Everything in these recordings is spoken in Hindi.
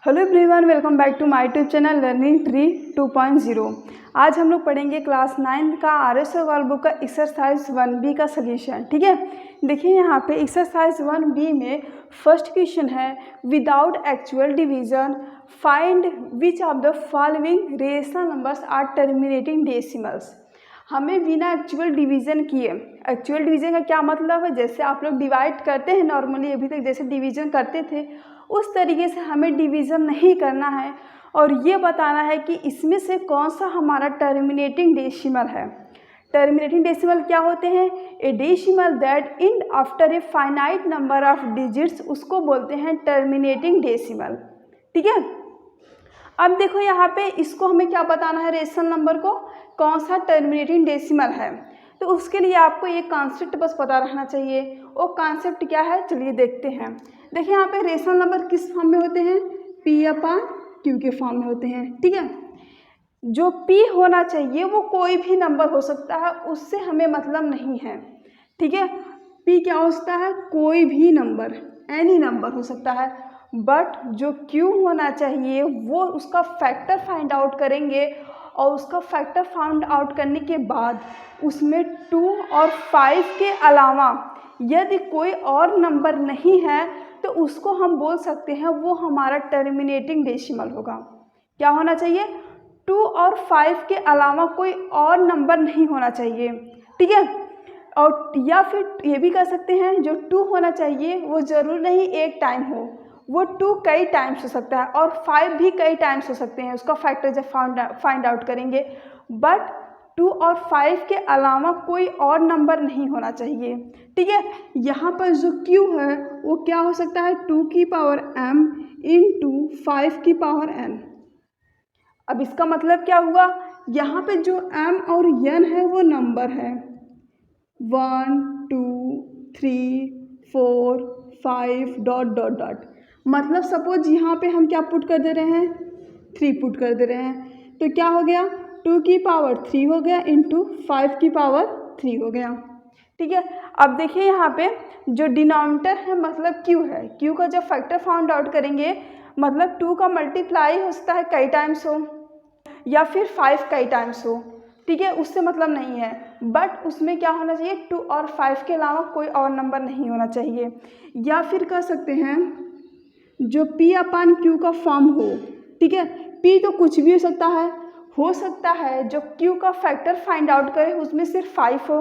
Hello everyone, welcome back to my YouTube channel learning tree 2.0। आज हम लोग पढ़ेंगे क्लास 9 का RS वर्क बुक का एक्सरसाइज 1B का सॉल्यूशन। ठीक है, देखिए यहाँ पे एक्सरसाइज 1B में फर्स्ट क्वेश्चन है, without actual division find which of the following rational numbers are terminating decimals. हमें बिना एक्चुअल डिवीज़न किए, एक्चुअल डिवीज़न का क्या मतलब है, जैसे आप लोग डिवाइड करते हैं नॉर्मली अभी तक जैसे डिवीज़न करते थे उस तरीके से हमें डिवीज़न नहीं करना है और ये बताना है कि इसमें से कौन सा हमारा टर्मिनेटिंग डेसिमल है। टर्मिनेटिंग डेसिमल क्या होते हैं? ए decimal that and after a finite number of digits, उसको बोलते हैं टर्मिनेटिंग डेसिमल। ठीक है, अब देखो यहाँ पे इसको हमें क्या बताना है, रेशनल नंबर को कौन सा टर्मिनेटिंग डेसिमल है। तो उसके लिए आपको ये कॉन्सेप्ट बस पता रहना चाहिए। वो कॉन्सेप्ट क्या है, चलिए देखते हैं। देखिए यहाँ पे रेशनल नंबर किस फॉर्म में होते हैं? P/Q के फॉर्म में होते हैं। ठीक है, जो P होना चाहिए वो कोई भी नंबर हो सकता है, उससे हमें मतलब नहीं है। ठीक है, P क्या हो सकता है? कोई भी नंबर, एनी नंबर हो सकता है। बट जो Q होना चाहिए वो उसका फैक्टर फाइंड आउट करेंगे और उसका फैक्टर फाइंड आउट करने के बाद उसमें 2 और 5 के अलावा यदि कोई और नंबर नहीं है तो उसको हम बोल सकते हैं वो हमारा टर्मिनेटिंग डेसिमल होगा। क्या होना चाहिए? 2 और 5 के अलावा कोई और नंबर नहीं होना चाहिए। ठीक है, और या फिर ये भी कर सकते हैं जो 2 होना चाहिए वो ज़रूर नहीं एक टाइम हो, वो 2 कई टाइम्स हो सकता है और 5 भी कई टाइम्स हो सकते हैं, उसका फैक्टर जब फाइंड आउट करेंगे। बट 2 और 5 के अलावा कोई और नंबर नहीं होना चाहिए। ठीक है, यहाँ पर जो Q है वो क्या हो सकता है? 2 की पावर m इंटू 5 की पावर n। अब इसका मतलब क्या हुआ, यहाँ पे जो m और n है वो नंबर है 1 2 3 4 5 डॉट डॉट डॉट। मतलब सपोज यहाँ पे हम क्या पुट कर दे रहे हैं? 3 पुट कर दे रहे हैं, तो क्या हो गया? 2 की पावर 3 हो गया इंटू 5 की पावर 3 हो गया। ठीक है, अब देखिए यहाँ पे जो डिनोमिनेटर है मतलब Q है, Q का जब फैक्टर फाइंड आउट करेंगे मतलब 2 का मल्टीप्लाई हो सकता है कई टाइम्स हो या फिर 5 कई टाइम्स हो। ठीक है, उससे मतलब नहीं है, बट उसमें क्या होना चाहिए? 2 और 5 के अलावा कोई और नंबर नहीं होना चाहिए। या फिर कह सकते हैं जो P/Q का फॉर्म हो। ठीक है, P तो कुछ भी हो सकता है जो Q का फैक्टर फाइंड आउट करे उसमें सिर्फ 5 हो,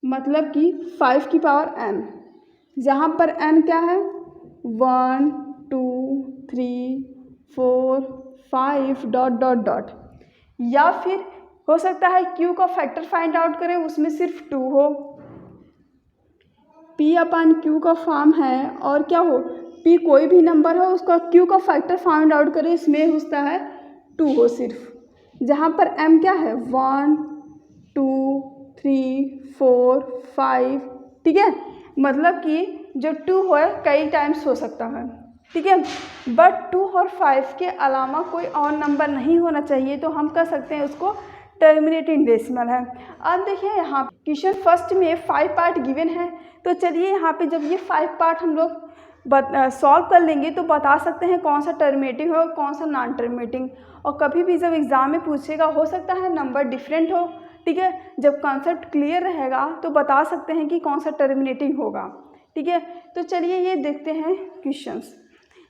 मतलब कि 5 की पावर n, जहाँ पर n क्या है? 1 2 3 4 5 डॉट डॉट डॉट। या फिर हो सकता है Q का फैक्टर फाइंड आउट करें उसमें सिर्फ 2 हो, P/Q का फॉर्म है और क्या हो? P कोई भी नंबर हो उसका Q का फैक्टर फाइंड आउट करें इसमें होता है 2 हो सिर्फ, जहाँ पर m क्या है? 1 2 3 4 5। ठीक है, मतलब कि जो 2 है कई टाइम्स हो सकता है। ठीक है, बट 2 और 5 के अलावा कोई और नंबर नहीं होना चाहिए, तो हम कह सकते हैं उसको टर्मिनेटिंग डेसिमल है। अब देखिए यहाँ क्वेश्चन फर्स्ट में 5 पार्ट गिवन है, तो चलिए यहाँ पे जब ये 5 पार्ट हम लोग सॉल्व कर लेंगे तो बता सकते हैं कौन सा टर्मिनेटिंग है और कौन सा नॉन टर्मिनेटिंग। और कभी भी जब एग्ज़ाम में पूछेगा हो सकता है नंबर डिफरेंट हो। ठीक है, जब कॉन्सेप्ट क्लियर रहेगा तो बता सकते हैं कि कौन सा टर्मिनेटिंग होगा। ठीक है, तो चलिए ये देखते हैं क्वेश्चंस।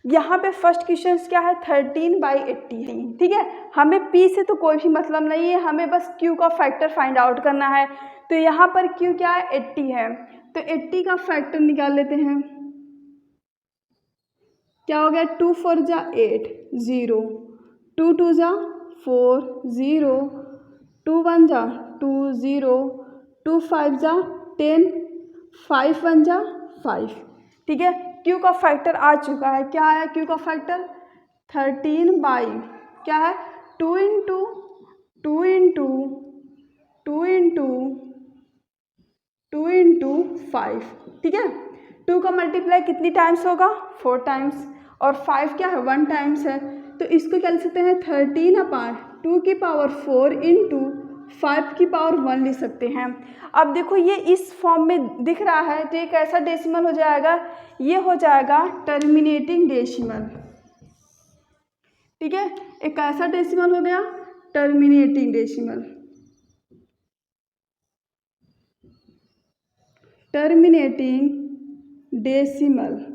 यहाँ पे फर्स्ट क्वेश्चन क्या है? 13/80। ठीक है, हमें P से तो कोई भी मतलब नहीं है, हमें बस Q का फैक्टर फाइंड आउट करना है। तो यहाँ पर Q क्या है? 80 है, तो 80 का फैक्टर निकाल लेते हैं। क्या हो गया? 2 4 जा 8 0, 2 2 जा 4 0, 2 1 जा 2 0, 2 5 जा 10, 5 1 जा 5। ठीक है, Q का फैक्टर आ चुका है। क्या आया Q का फैक्टर? 13 बाई क्या है? 2 इंटू 2 इंटू 2 इंटू 2 इंटू 5। ठीक है, 2 का मल्टीप्लाई कितनी टाइम्स होगा? 4 टाइम्स, और 5 क्या है? 1 टाइम्स है, तो इसको क्या लिख सकते हैं? 13/2 की पावर 4 इंटू 5 की पावर 1 लिख सकते हैं। अब देखो ये इस फॉर्म में दिख रहा है तो ये कैसा डेसिमल हो जाएगा? ये हो जाएगा टर्मिनेटिंग डेसिमल। ठीक है, एक ऐसा डेसिमल हो गया टर्मिनेटिंग डेसिमल, टर्मिनेटिंग डेसिमल।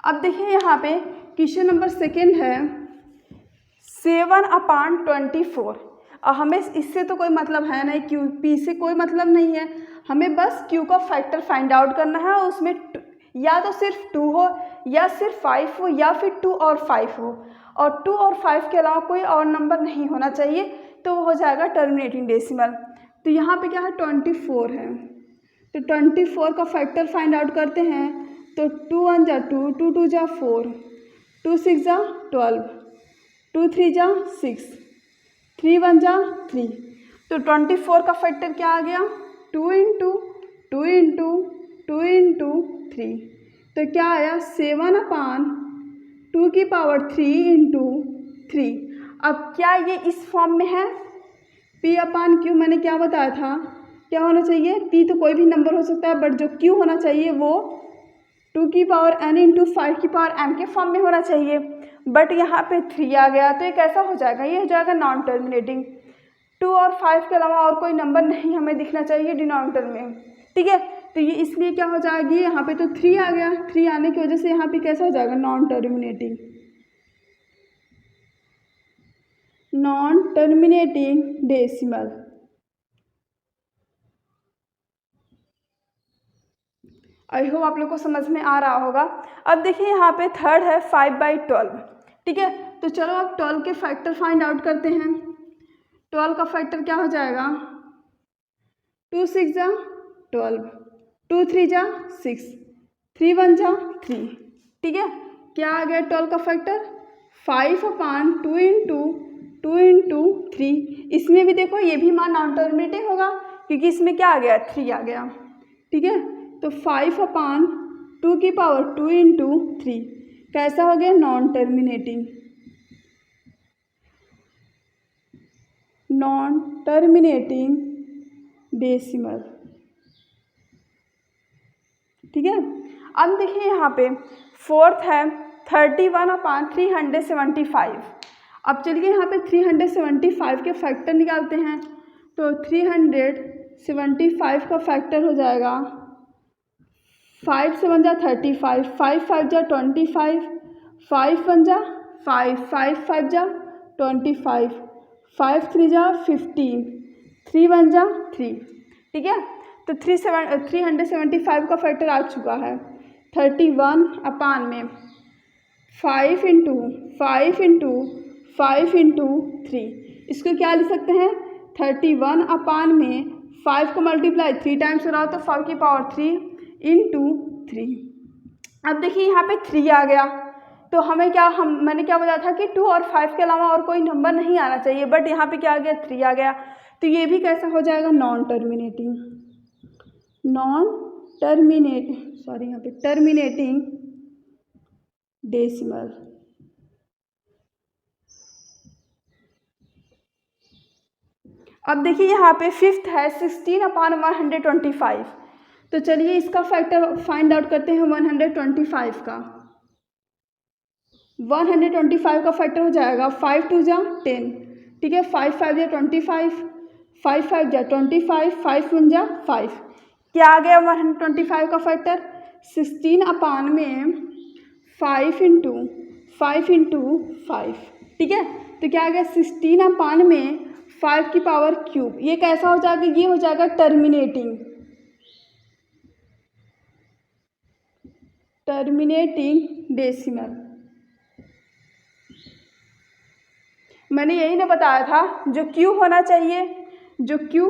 अब देखिए यहाँ पे क्वेश्चन नंबर सेकेंड है 7/24। हमें इससे तो कोई मतलब है नहीं, क्यू पी से कोई मतलब नहीं है, हमें बस क्यू का फैक्टर फाइंड आउट करना है। और उसमें या तो सिर्फ 2 हो या सिर्फ 5 हो या फिर 2 और 5 हो, और 2 और 5 के अलावा कोई और नंबर नहीं होना चाहिए, तो वो हो जाएगा टर्मिनेटिंग डेसिमल। तो यहाँ पे क्या है 24 है, तो 24 का फैक्टर फाइंड आउट करते हैं। तो 2 1 जा 2, 2 2 जा 4, 2 6 जा 12, 2 3 जा 6, 3 1 जा 3। तो 24 का फैक्टर क्या आ गया 2 इंटू 2 इंटू 2 इंटू 3, तो क्या आया 7/2 की पावर 3 इंटू 3। अब क्या ये इस फॉर्म में है, P/Q मैंने क्या बताया था, क्या होना चाहिए, P तो कोई भी नंबर हो सकता है, बट जो Q होना चाहिए वो 2 की पावर n इंटू 5 की पावर m के फॉर्म में होना चाहिए। बट यहाँ पे 3 आ गया, तो ये कैसा हो जाएगा, ये हो जाएगा नॉन टर्मिनेटिंग। 2 और 5 के अलावा और कोई नंबर नहीं हमें दिखना चाहिए डिनोमिनेटर में, ठीक है। तो ये इसलिए क्या हो जाएगी, यहाँ पे तो 3 आ गया, 3 आने की वजह से यहाँ पे कैसा हो जाएगा non terminating, non terminating decimal. I hope आप लोग को समझ में आ रहा होगा। अब देखिए यहाँ पे थर्ड है 5/12, ठीक है। तो चलो अब 12 के फैक्टर फाइंड आउट करते हैं। 12 का फैक्टर क्या हो जाएगा 2 6 जा 12, 2 3 जा 6, 3 1 जा 3, ठीक है। क्या आ गया 12 का फैक्टर 5/2 इंटू 2 इंटू 3। इसमें भी देखो ये भी मान नॉन टर्मिनेटिंग होगा, क्योंकि इसमें क्या आ गया 3 आ गया, ठीक है। तो 5/2 की पावर 2 इंटू 3 कैसा हो गया non terminating, non terminating decimal, ठीक है। अब देखिए यहाँ पे फोर्थ है 31/375। अब चलिए यहाँ पे 375 के फैक्टर निकालते हैं। तो 375 का फैक्टर हो जाएगा 5 7 जा 35, 5 5 जा 25, 5 1 जा 5, 5 5 जा 25, 5 3 जा 15, 3 1 जा 3, ठीक है। तो 375 का फैक्टर आ चुका है 31/में 5 इंटू 5 इंटू 5 इंटू 3। इसको क्या लिख सकते हैं 31/में 5 को मल्टीप्लाई 3 टाइम्स हो रहा हो तो 5 की पावर 3 इंटू 3। अब देखिए यहाँ पे 3 आ गया, तो हमें क्या मैंने क्या बताया था कि 2 और 5 के अलावा और कोई नंबर नहीं आना चाहिए, बट यहाँ पे क्या आ गया 3 आ गया। तो ये भी कैसा हो जाएगा नॉन टर्मिनेटिंग, यहाँ पे टर्मिनेटिंग डेसिमल। अब देखिए यहाँ पे फिफ्थ है 16/125। तो चलिए इसका फैक्टर फाइंड आउट करते हैं 125 का। 125 का फैक्टर हो जाएगा 5 2 जा 10, ठीक है। 5 5 जा 25, 5 5 जा 25, 5 1 जा 5। क्या आ गया 125 का फैक्टर 16/में 5 इंटू 5 इंटू 5, ठीक है। तो क्या आ गया 16/में 5 की पावर क्यूब। ये कैसा हो जाएगा, ये हो जाएगा टर्मिनेटिंग डेसिमल। मैंने यही ना बताया था जो क्यू होना चाहिए, जो क्यू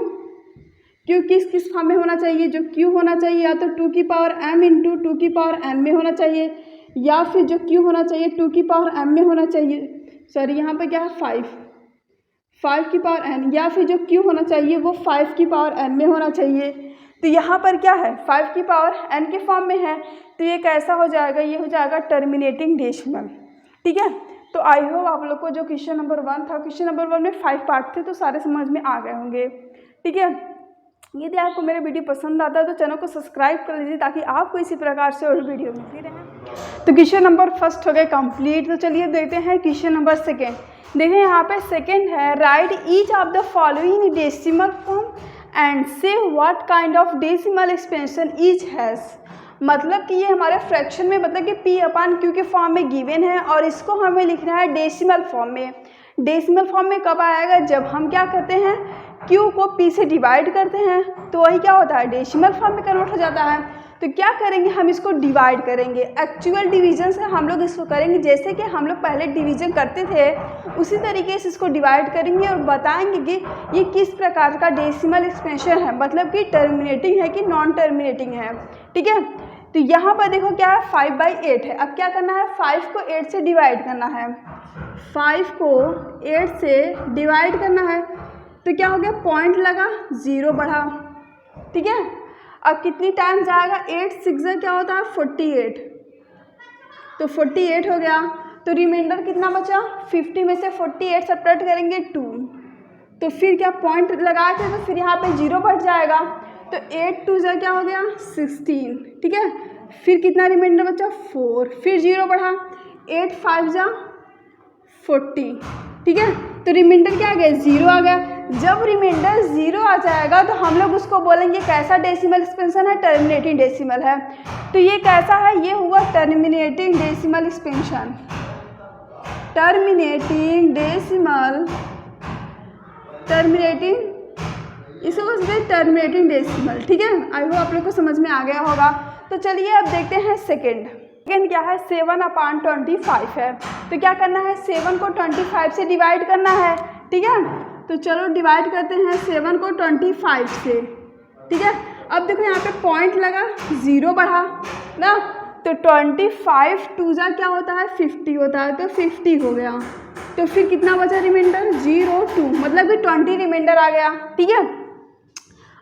किस फॉर्म में होना चाहिए, जो क्यू होना चाहिए या तो 2 की पावर m इंटू 2 की पावर n में होना चाहिए, या फिर जो क्यू होना चाहिए 2 की पावर m में होना चाहिए। सॉरी यहाँ पे क्या है 5 की पावर n, या फिर जो क्यू होना चाहिए वो 5 की पावर n में होना चाहिए। तो यहाँ पर क्या है 5 की पावर n के फॉर्म में है, तो ये कैसा हो जाएगा, ये हो जाएगा टर्मिनेटिंग डेसिमल, ठीक है। तो आई होप आप लोग को जो क्वेश्चन नंबर 1 था, क्वेश्चन नंबर 1 में 5 पार्ट थे तो सारे समझ में आ गए होंगे, ठीक है। यदि आपको मेरा वीडियो पसंद आता है तो चैनल को सब्सक्राइब कर लीजिए ताकि आपको इसी प्रकार से और वीडियो मिलती रहे। तो क्वेश्चन नंबर फर्स्ट हो गया कंप्लीट। तो चलिए देखते हैं क्वेश्चन नंबर सेकेंड। देखिए यहाँ पे सेकेंड है, right each of the following decimal form and say what kind of decimal expansion each has. मतलब कि ये हमारे फ्रैक्शन में मतलब कि P/Q के फॉर्म में गिवन है और इसको हमें लिखना है डेसिमल फॉर्म में। डेसिमल फॉर्म में कब आएगा, जब हम क्या करते हैं Q को P से डिवाइड करते हैं तो वही क्या होता है, डेसिमल फॉर्म में कन्वर्ट हो जाता है। तो क्या करेंगे, हम इसको डिवाइड करेंगे। एक्चुअल डिवीजन से हम लोग इसको करेंगे, जैसे कि हम लोग पहले डिवीजन करते थे उसी तरीके से इसको डिवाइड करेंगे और बताएंगे कि ये किस प्रकार का डेसिमल एक्सपेंशन है, मतलब कि टर्मिनेटिंग है कि नॉन टर्मिनेटिंग है। ठीक है, तो यहाँ पर देखो क्या है, 5/8 है। अब क्या करना है, 5 को 8 से डिवाइड करना है। 5 को 8 से डिवाइड करना है तो क्या हो गया, पॉइंट लगा, 0 बढ़ा। ठीक है, अब कितनी टाइम जाएगा, 8 6 क्या होता है 48, तो 48 हो गया। तो रिमाइंडर कितना बचा, 50 में से 48 सब्ट्रैक्ट करेंगे 2, तो फिर क्या पॉइंट लगा के तो फिर यहाँ पे 0 बढ़ जाएगा। तो 8 2 क्या हो गया 16। ठीक है, फिर कितना रिमाइंडर बचा 4, फिर 0 बढ़ा, 8 5 40। ठीक है, तो रिमाइंडर क्या आ गया, 0 आ गया। जब रिमाइंडर 0 आ जाएगा तो हम लोग उसको बोलेंगे कैसा डेसिमल एक्सपेंशन है, टर्मिनेटिंग डेसिमल है। तो ये कैसा है, ये हुआ terminating decimal expansion, terminating decimal, इसको कहते हैं टर्मिनेटिंग डेसिमल। ठीक है, आई होप आप लोग को समझ में आ गया होगा। तो चलिए अब देखते हैं सेकेंड क्या है, 7/25 है। तो क्या करना है, 7 को 25 से डिवाइड करना है। ठीक है, तो चलो डिवाइड करते हैं 7 को 25 से। ठीक है, अब देखो यहाँ पे पॉइंट लगा, 0 बढ़ा ना, तो 25 2 क्या होता है 50 होता है, तो 50 हो गया। तो फिर कितना बचा रिमाइंडर, 0 2, मतलब कि 20 रिमाइंडर आ गया। ठीक है,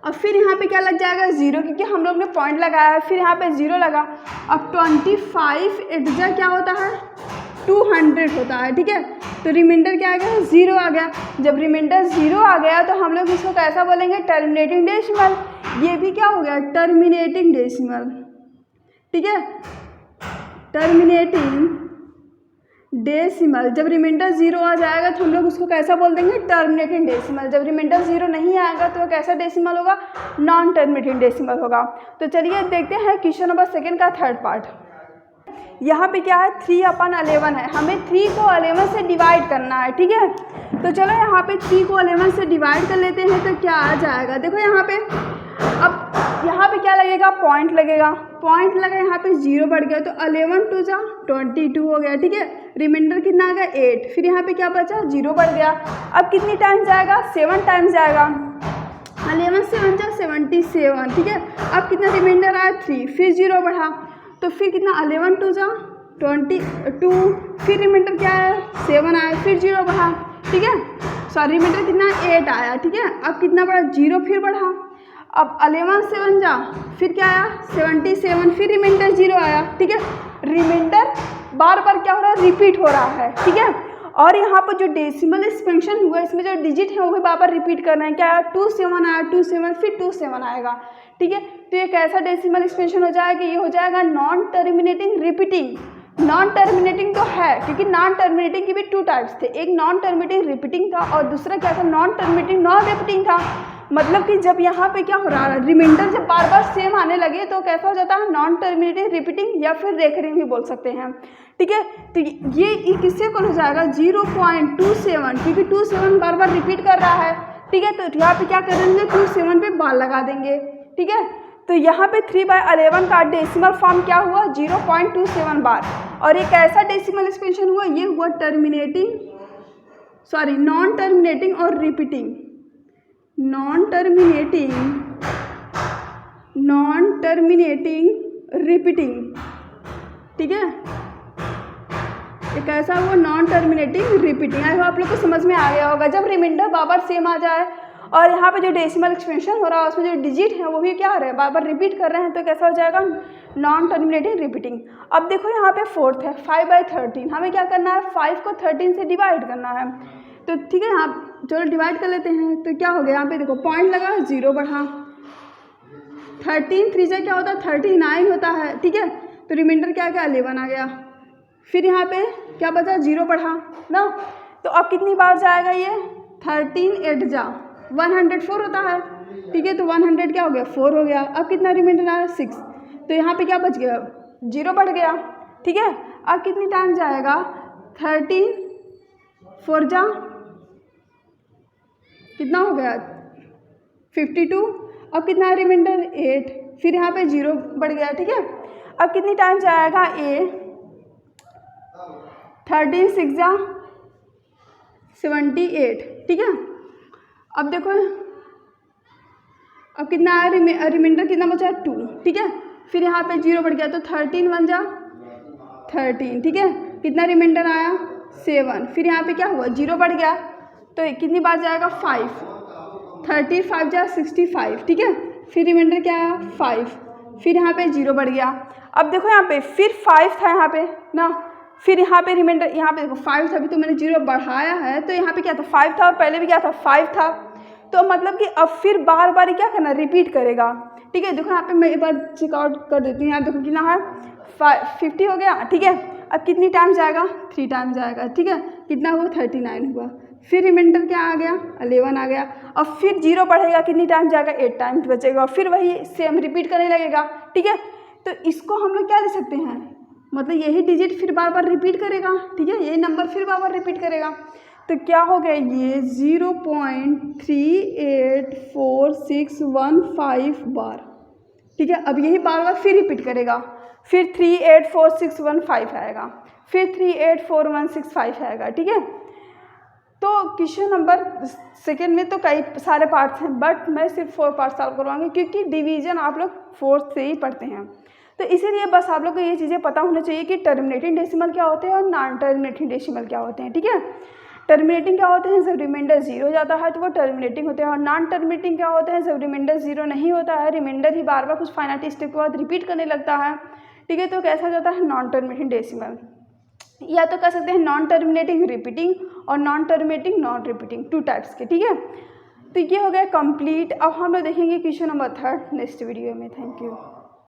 अब फिर यहाँ पे क्या लग जाएगा 0, क्योंकि हम लोग ने पॉइंट लगाया है, फिर यहाँ पे 0 लगा। अब 25 8 क्या होता है 200 होता है। ठीक है, तो रिमाइंडर क्या आ गया, 0 आ गया। जब रिमाइंडर 0 आ गया तो हम लोग इसको कैसा बोलेंगे, टर्मिनेटिंग डेसिमल। ये भी क्या हो गया, टर्मिनेटिंग डेसिमल। ठीक है, टर्मिनेटिंग डेसिमल। जब रिमाइंडर 0 आ जाएगा तो हम लोग उसको कैसा बोल देंगे, टर्मिनेटिंग डेसिमल। जब रिमाइंडर 0 नहीं आएगा तो कैसा डेसिमल होगा, नॉन टर्मिनेटिंग डेसिमल होगा। तो चलिए देखते हैं क्वेश्चन नंबर सेकेंड का थर्ड पार्ट। यहाँ पे क्या है, 3/11 है, हमें 3 को 11 से डिवाइड करना है। ठीक है, तो चलो यहाँ पे 3 को 11 से डिवाइड कर लेते हैं तो क्या आ जाएगा, देखो यहाँ पे, अब यहाँ पे क्या लगेगा, पॉइंट लगेगा, पॉइंट लगा, यहाँ पे 0 बढ़ गया, तो 11 2 22 हो गया। ठीक है, रिमाइंडर कितना आ गया 8, फिर यहाँ पे क्या बचा, 0 बढ़ गया। अब कितनी टाइम जाएगा, 7 टाइम्स जाएगा, 11 7 77। ठीक है, अब कितना रिमाइंडर आया 3, फिर 0 बढ़ा, तो फिर कितना 11 2 22, फिर रिमाइंडर क्या आया 7 आया, फिर 0 बढ़ा। ठीक है, सॉरी रिमाइंडर कितना 8 आया। ठीक है, अब कितना बढ़ा 0, फिर बढ़ा, अब 11 7 फिर क्या आया 77, फिर रिमाइंडर 0 आया। ठीक है, रिमाइंडर बार बार क्या हो रहा है, रिपीट हो रहा है। ठीक है, और यहाँ पर जो डेसिमल एक्सपेंशन हुआ इसमें जो डिजिट है वो भी बार बार रिपीट करना है। क्या आया 27 आया, 27 फिर 27 आएगा। ठीक है, तो ये कैसा डेसिमल एक्सपेंशन हो जाएगा, ये हो जाएगा non terminating repeating. Non terminating तो है क्योंकि नॉन टर्मिनेटिंग के भी 2 टाइप्स थे, एक नॉन टर्मिनेटिंग रिपीटिंग था और दूसरा क्या था, नॉन टर्मिनेटिंग नॉन रिपीटिंग था। मतलब कि जब यहाँ पे क्या हो रहा है, रिमाइंडर जब बार बार सेम आने लगे तो कैसा हो जाता है, नॉन टर्मिनेटिंग रिपीटिंग या फिर रेकरिंग भी बोल सकते हैं। ठीक है, तो ये किससे कौन हो जाएगा 0.27, क्योंकि 27 बार बार रिपीट कर रहा है। ठीक है, तो यहाँ पे क्या करेंगे 27 पे बार लगा देंगे। ठीक है, तो यहाँ पे 3/11 का डेसिमल फॉर्म क्या हुआ 0.27 बार, और एक ऐसा डेसिमल एक्सपेंशन हुआ, ये हुआ नॉन टर्मिनेटिंग और रिपीटिंग, नॉन टर्मिनेटिंग रिपीटिंग। ठीक है, एक ऐसा हुआ non terminating repeating. I hope आप लोग को समझ में आ गया होगा। जब रिमाइंडर बार बार सेम आ जाए और यहाँ पे जो डेसिमल एक्सपेंशन हो रहा है उसमें जो डिजिट है वो भी क्या हो रहा है, बार बार रिपीट कर रहे हैं, तो कैसा हो जाएगा नॉन टर्मिनेटिंग रिपीटिंग। अब देखो यहाँ पे फोर्थ है 5/13, हमें क्या करना है 5 को 13 से डिवाइड करना है। तो ठीक है, यहाँ चलो डिवाइड कर लेते हैं। तो क्या हो गया, यहाँ पे देखो पॉइंट लगा 0 बढ़ा, 13 3 से क्या होता है 39 होता है, ठीक है। तो रिमाइंडर क्या क्या 11 आ गया। फिर यहाँ पे क्या बचा 0 बढ़ा ना, तो अब कितनी बार जाएगा ये 13 8 जा 104 होता है, ठीक है। तो 100 क्या हो गया 4 हो गया। अब कितना रिमाइंडर आया 6, तो यहाँ पे क्या बच गया 0 बढ़ गया, ठीक है। अब कितनी टाइम जाएगा 13 4 जा कितना हो गया 52। अब कितना है रिमाइंडर 8, फिर यहाँ पे 0 बढ़ गया, ठीक है। अब कितनी टाइम जाएगा ए 13 6 जा 78, ठीक है। अब देखो अब कितना आया रिमाइंडर कितना बचा 2, ठीक है। फिर यहाँ पे 0 बढ़ गया तो 13 1 जा 13, ठीक है। कितना रिमाइंडर आया 7, फिर यहाँ पे क्या हुआ 0 बढ़ गया तो कितनी बार जाएगा 5, 35 जा 65, ठीक है। फिर रिमाइंडर क्या आया 5, फिर यहाँ पे 0 बढ़ गया। अब देखो यहाँ पे फिर 5 था यहाँ पे ना, फिर यहाँ पे रिमाइंडर यहाँ पे देखो 5 था, अभी तो मैंने 0 बढ़ाया है तो यहाँ पे क्या था 5 था और पहले भी क्या था 5 था, तो मतलब कि अब फिर बार बार क्या करना रिपीट करेगा, ठीक है। देखो यहाँ पे मैं एक बार चेकआउट कर देती हूँ। यहाँ देखो कितना है 50 हो गया, ठीक है। अब कितनी टाइम जाएगा 3 टाइम जाएगा, ठीक है। कितना हुआ 39 हुआ। फिर रिमाइंडर क्या आ गया 11 आ गया। अब फिर 0 बढ़ेगा कितनी टाइम जाएगा 8 टाइम्स बचेगा, फिर वही सेम रिपीट करने लगेगा, ठीक है। तो इसको हम लोग क्या ले सकते हैं, मतलब यही डिजिट फिर बार बार रिपीट करेगा, ठीक है। यही नंबर फिर बार बार रिपीट करेगा। तो क्या हो गया ये 0.384615 बार, ठीक है। अब यही बार बार फिर रिपीट करेगा, फिर 384615 आएगा, फिर 384165 आएगा, ठीक है। तो क्वेश्चन नंबर सेकेंड में तो कई सारे पार्ट्स हैं, बट मैं सिर्फ 4 पार्ट सॉल्व करवाऊंगी क्योंकि डिवीजन आप लोग 4th से ही पढ़ते हैं। तो इसीलिए बस आप लोग को ये चीज़ें पता होना चाहिए कि टर्मिनेटिंग डेसिमल क्या होते हैं और नॉन टर्मिनेटिंग डेसिमल क्या होते हैं, ठीक है। टर्मिनेटिंग क्या होते हैं जब रिमाइंडर 0 जाता है तो वो टर्मिनेटिंग होते हैं, और नॉन टर्मिनेटिंग क्या होते हैं जब रिमाइंडर 0 नहीं होता है, रिमाइंडर ही बार बार कुछ फाइनाइट स्टेप के बाद रिपीट करने लगता है, ठीक है। तो कैसा जाता है नॉन टर्मिनेटिंग डेसिमल, या तो कह सकते हैं नॉन टर्मिनेटिंग रिपीटिंग और non terminating non repeating, 2 types के, ठीक है। तो ये हो गया कंप्लीट। अब हम लोग देखेंगे क्वेश्चन नंबर 3 नेक्स्ट वीडियो में। Thank you.